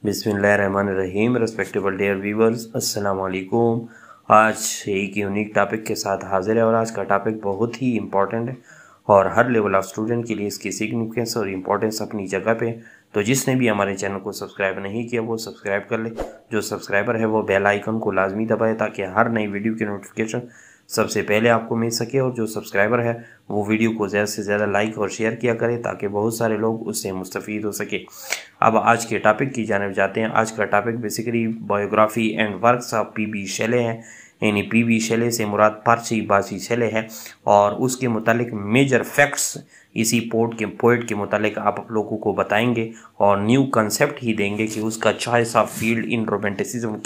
बिस्मिल्लाहिर्रहमानिर्रहीम। Respectable dear viewers, अस्सलाम वालेकुम। आज एक यूनिक टॉपिक के साथ हाजिर है और आज का टॉपिक बहुत ही इम्पॉर्टेंट है और हर लेवल ऑफ स्टूडेंट के लिए इसकी सिग्निफिकेंस और इम्पोर्टेंस अपनी जगह पे। तो जिसने भी हमारे चैनल को सब्सक्राइब नहीं किया वो सब्सक्राइब कर ले। जो सब्सक्राइबर है वो बेल आइकन को लाजमी दबाए ताकि हर नई वीडियो की नोटिफिकेशन सबसे पहले आपको मिल सके। और जो सब्सक्राइबर है वो वीडियो को ज़्यादा से ज़्यादा लाइक और शेयर किया करे ताकि बहुत सारे लोग उससे मुस्तफ़ीद हो सके। अब आज के टॉपिक की जानिब जाते हैं। आज का topic basically biography and works of पी.बी. शेले हैं। यानी पी.बी. शेले से मुराद पारसी बासी शेले है और उसके मुतालिक मेजर फैक्ट्स इसी पोइट के मुतालिक आप लोगों को बताएंगे और न्यू कंसेप्ट ही देंगे कि उसका choice of field in romanticism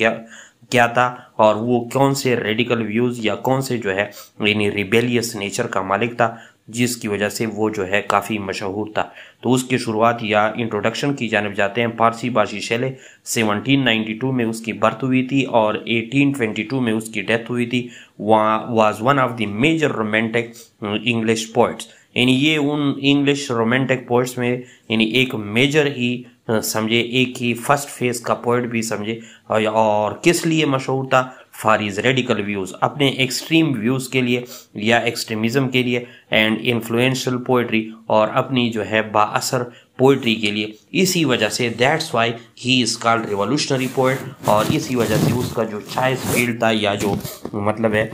क्या था और वो कौन से रेडिकल व्यूज़ या कौन से जो है यानी रिबेलियस नेचर का मालिक था जिसकी वजह से वो जो है काफ़ी मशहूर था। तो उसकी शुरुआत या इंट्रोडक्शन की जानिब जाते हैं। पारसी बासी शेले 1792 में उसकी बर्थ हुई थी और 1822 में उसकी डेथ हुई थी। Was one of the major romantic English poets. यानी ये उन इंग्लिश रोमांटिक पोइट्स में यानी एक मेजर ही समझे, एक ही फर्स्ट फेज का पोइट भी समझे। और किस लिए मशहूर था? फॉर हिज रेडिकल व्यूज़, अपने एक्सट्रीम व्यूज़ के लिए या एक्सट्रीमिज़म के लिए, एंड इन्फ्लुएंशियल पोइट्री और अपनी जो है बाअसर पोइट्री के लिए। इसी वजह से that's why he is called revolutionary poet. और इसी वजह से उसका जो चॉइस फील्ड था या जो मतलब है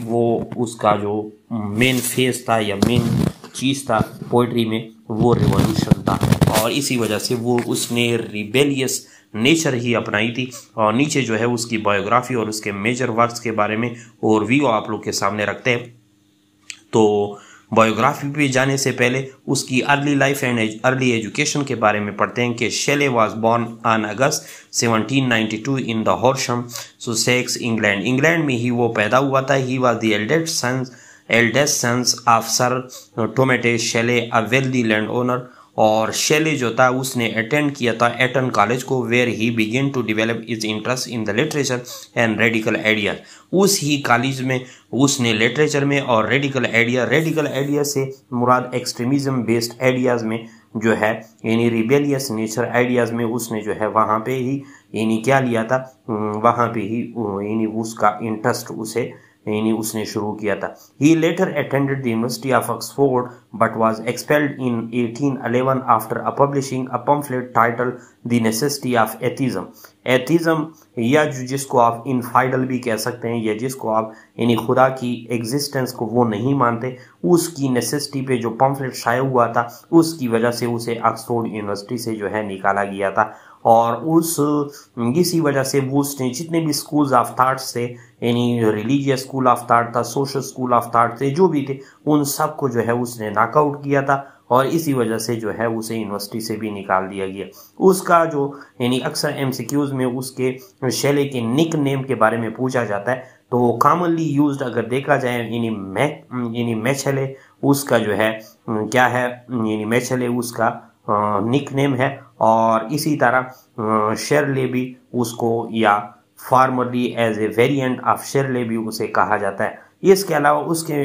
वो उसका जो मेन फेज था या मेन चीज़ था पोइट्री में वो रिवॉल्यूशन था। और इसी वजह से वो उसने रिबेलियस नेचर ही अपनाई थी। और नीचे जो है उसकी बायोग्राफी और उसके मेजर वर्क्स के बारे में ओवरव्यू आप लोग के सामने रखते हैं। तो बायोग्राफी पे जाने से पहले उसकी early life and early education के बारे में पढ़ते हैं कि Shelley was born on August 1792 in the Horsham Sussex, England. England में ही वो पैदा हुआ था। He was the eldest sons of sir Timothy Shelley, a wealthy land owner. और शेले जो था उसने अटेंड किया था एटन कॉलेज को, where he began to develop his interest in the literature and radical idea. उस ही कॉलेज में उसने लिटरेचर में और रेडिकल आइडिया से मुराद एक्सट्रीमिज्म बेस्ड आइडियाज़ में जो है यानी रिबेलियस नेचर आइडियाज़ में उसने जो है वहाँ पे ही यानी क्या लिया था, वहाँ पे ही यानी उसका इंटरेस्ट उसने शुरू किया था। He later attended the University of Oxford but was expelled in 1811 after publishing a pamphlet titled The Necessity of Atheism। Atheism या जिसको आप इनफाइडल भी कह सकते हैं या जिसको आप यानी खुदा की एग्जिस्टेंस को वो नहीं मानते, उसकी नेसेसिटी पे जो पम्फलेट शाया हुआ था उसकी वजह से उसे ऑक्सफोर्ड यूनिवर्सिटी से जो है निकाला गया था। और इसी वजह से वो उसने जितने भी स्कूल्स ऑफ थॉट थे यानी रिलीजियस स्कूल ऑफ थॉट था, सोशल स्कूल ऑफ थॉट थे, जो भी थे उन सब को जो है उसने नॉकआउट किया था और इसी वजह से जो है उसे यूनिवर्सिटी से भी निकाल दिया गया। उसका जो यानी अक्सर एमसीक्यूज में उसके शेले के निक नेम के बारे में पूछा जाता है तो कॉमनली यूज्ड अगर देखा जाए यानी मैचेले उसका जो है क्या है, यानी मैचेले उसका निक नेम है। और इसी तरह शेरले भी उसको या formally as a variant of Shirley भी उसे कहा जाता है। इसके अलावा उसके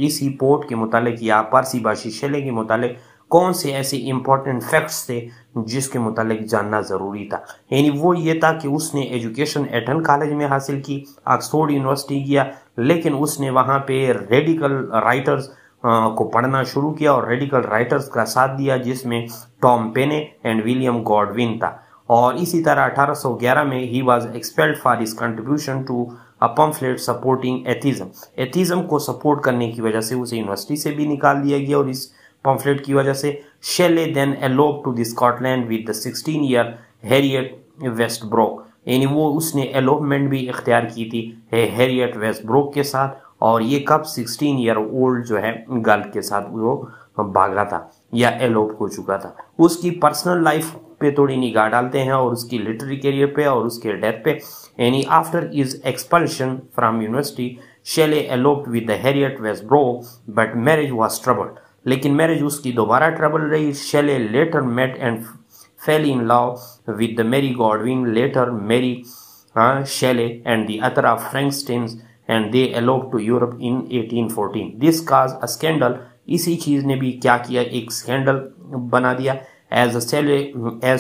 इसी पोर्ट के मुतालिक या पारसी बासी शेले के मुतालिक कौन से ऐसे इंपॉर्टेंट फैक्ट्स थे जिसके मुतालिक जानना ज़रूरी था। यानी वो ये था कि उसने एजुकेशन एटन कॉलेज में हासिल की, ऑक्सफोर्ड यूनिवर्सिटी किया, लेकिन उसने वहाँ पे रेडिकल राइटर्स को पढ़ना शुरू किया और रेडिकल राइटर्स का साथ दिया जिसमें टॉम पेने एंड विलियम गॉडविन था। और इसी तरह 1811 में ही was expelled for his contribution to a pamphlet supporting atheism. Atheism को सपोर्ट करने की वजह से उसे यूनिवर्सिटी से भी निकाल दिया गया और इस पम्फलेट की वजह से Shelley then elope to the Scotland with the 16 year Harriet Westbrook. यानी वो उसने एलोपमेंट भी इख्तियार की थी हैरियट वेस्टब्रोक के साथ। और ये कब 16 ईयर ओल्ड जो है गर्ल के साथ वो भागा था या एलोप हो चुका था। उसकी पर्सनल लाइफ पे थोड़ी निगाह डालते हैं और उसकी लिटरेरी करियर पे और उसके डेथ पे। यानी after his expulsion from university Shelley eloped with the Harriet Westbrook but marriage was troubled. लेकिन मैरिज उसकी दोबारा ट्रबल रही। Shelley later met and fell in love with the Mary Godwin, later Mary Shelley and the author of Frankenstein and they eloped to Europe in 1814. This caused a scandal। इसी चीज ने भी क्या किया, एक स्कैंडल बना दिया। as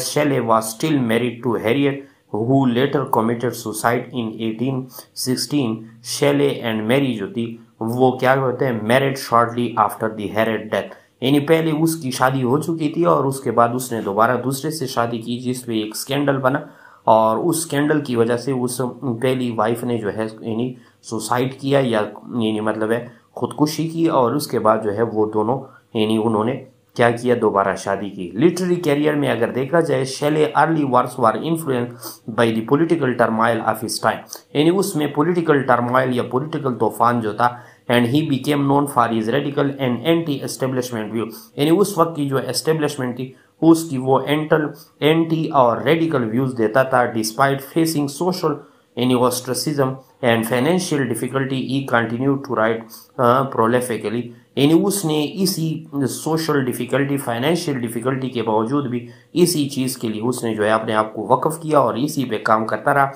Shelley was still married to Harriet, who later committed suicide in 1816. Shelley and Mary जो थी वो क्या कहते हैं married shortly after the Harriet death, यानी पहले उसकी शादी हो चुकी थी और उसके बाद उसने दोबारा दूसरे से शादी की जिसमें एक स्कैंडल बना और उस स्कैंडल की वजह से उस पहली वाइफ ने जो है यानी सुसाइड किया या यानी मतलब है खुदकुशी की और उसके बाद जो है वो दोनों यानी उन्होंने क्या किया दोबारा शादी की। लिटरेरी कैरियर में अगर देखा जाए Shelley early works were influenced by the political turmoil of his time, यानी उसमें पॉलिटिकल टर्मोइल या पॉलिटिकल तूफान जो था and he became known for his radical and anti establishment view, यानी उस वक्त की जो एस्टेब्लिशमेंट थी उसकी वो एंटी और रेडिकल व्यूज देता था। डिस्पाइट फेसिंग सोशल यानी ostracism and financial difficulty he continue to write prolifically, यानी उसने इसी सोशल डिफिकल्टी फाइनेंशियल डिफिकल्टी के बावजूद भी इसी चीज़ के लिए उसने जो है अपने आप को वक्फ किया और इसी पे काम करता रहा।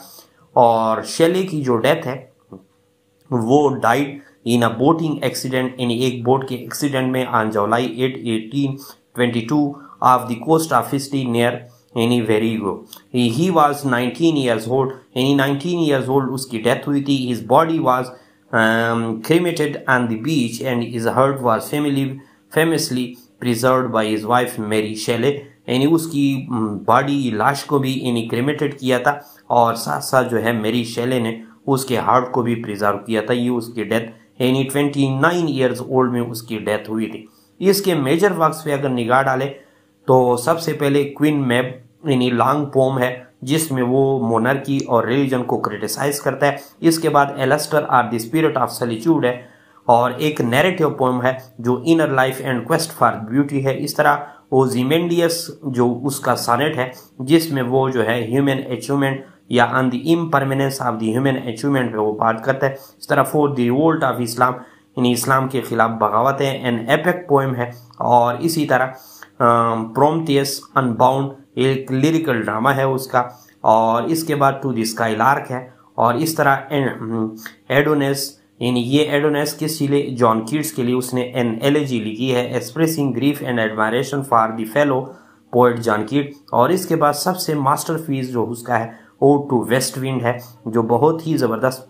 और शेले की जो डेथ है वो died in a boating accident, यानी एक बोट के एक्सीडेंट में on July 8, 1822 off the coast of history near यानी Viareggio. He was 19 years old, यानी 19 years old उसकी डेथ हुई थी। His body was cremated on the beach and his heart was famously preserved by his wife Mary Shelley, यानी उसकी body लाश को भी यानी क्रिमेटेड किया था और साथ साथ जो है मेरी शेले ने उसके हार्ट को भी प्रिजर्व किया था। ये उसकी डेथ यानी 29 years old में उसकी डेथ हुई थी। इसके मेजर वर्क्स पे अगर निगाह डाले तो सबसे पहले क्वीन मैब यानी लॉन्ग पोम है जिसमें वो मोनार्की और रिलीजन को क्रिटिसाइज करता है। इसके बाद Alastor or the spirit of solitude है और एक नैरेटिव पोम है जो inner life and quest for beauty है। इस तरह ओजिमेंडियस जो उसका सोनेट है जिसमें वो जो है ह्यूमन अचीवमेंट या on the impermanence of the human achievement पे वो बात करता है। इस तरह four the revolt of Islam यानी इस्लाम के खिलाफ बगावत है एन एपिक पोएम है। और इसी तरह प्रोमथियस अनबाउंड एक लिरिकल ड्रामा है उसका। और इसके बाद टू द स्काईलार्क है। और इस तरह एडोनेस यानी ये एडोनेस किस लिए जॉन कीट्स के लिए उसने एन एलेजी लिखी है expressing grief and admiration for the fellow poet John कीट। और इसके बाद सबसे मास्टरपीस जो उसका है ओड टू वेस्ट विंड है जो बहुत ही ज़बरदस्त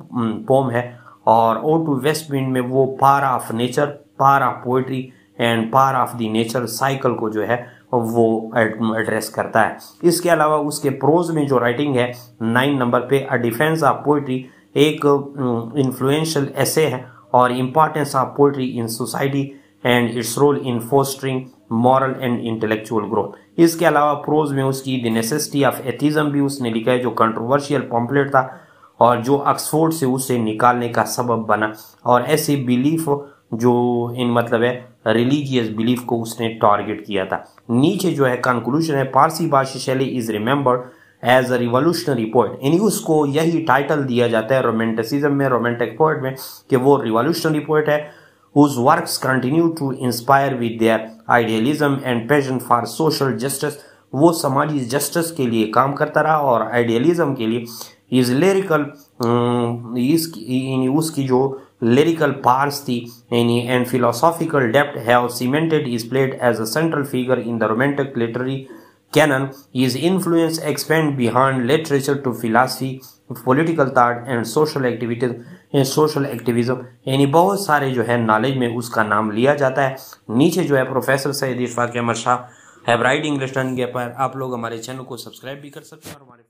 पोम है। और ओड टू वेस्ट विंड में वो part of nature, part of poetry and part of the nature cycle को जो है वो एड्रेस करता है। इसके अलावा उसके प्रोज में जो राइटिंग है 9 नंबर पे अ डिफेंस ऑफ पोएट्री एक इन्फ्लुएंशियल एसे है और importance of poetry in society and its role in fostering moral and intellectual growth. इसके अलावा प्रोज में उसकी द नेसेसिटी ऑफ एथिज्म भी उसने लिखा है जो कंट्रोवर्शियल पॉम्पलेट था और जो ऑक्सफोर्ड से उसे निकालने का सबब बना। और ऐसे बिलीफ जो इन मतलब है रिलीजियस बिलीफ को उसने टारगेट किया था। नीचे जो है कंक्लूजन है Percy Bysshe Shelley is remembered as a revolutionary poet, यानी उसको यही टाइटल दिया जाता है रोमांटिसिज्म में, रोमांटिक पोएट में कि वो रिवोल्यूशनरी पोएट है whose works continue to inspire with their idealism and passion for social justice। वो समाजी जस्टिस के लिए काम करता रहा और आइडियलिज्म के लिए इस लिरिकल उसकी जो लिरिकल पार्स थी यानी and philosophical depth have cemented his place as a central figure in the romantic literary canon. His influence expand beyond literature to philosophy, political thought and social activism, यानी बहुत सारे जो है knowledge में उसका नाम लिया जाता है। नीचे जो है professor Syed Ishfaq Ahmad Shah have write English learning के पर आप लोग हमारे चैनल को सब्सक्राइब भी कर सकते हैं और हमारे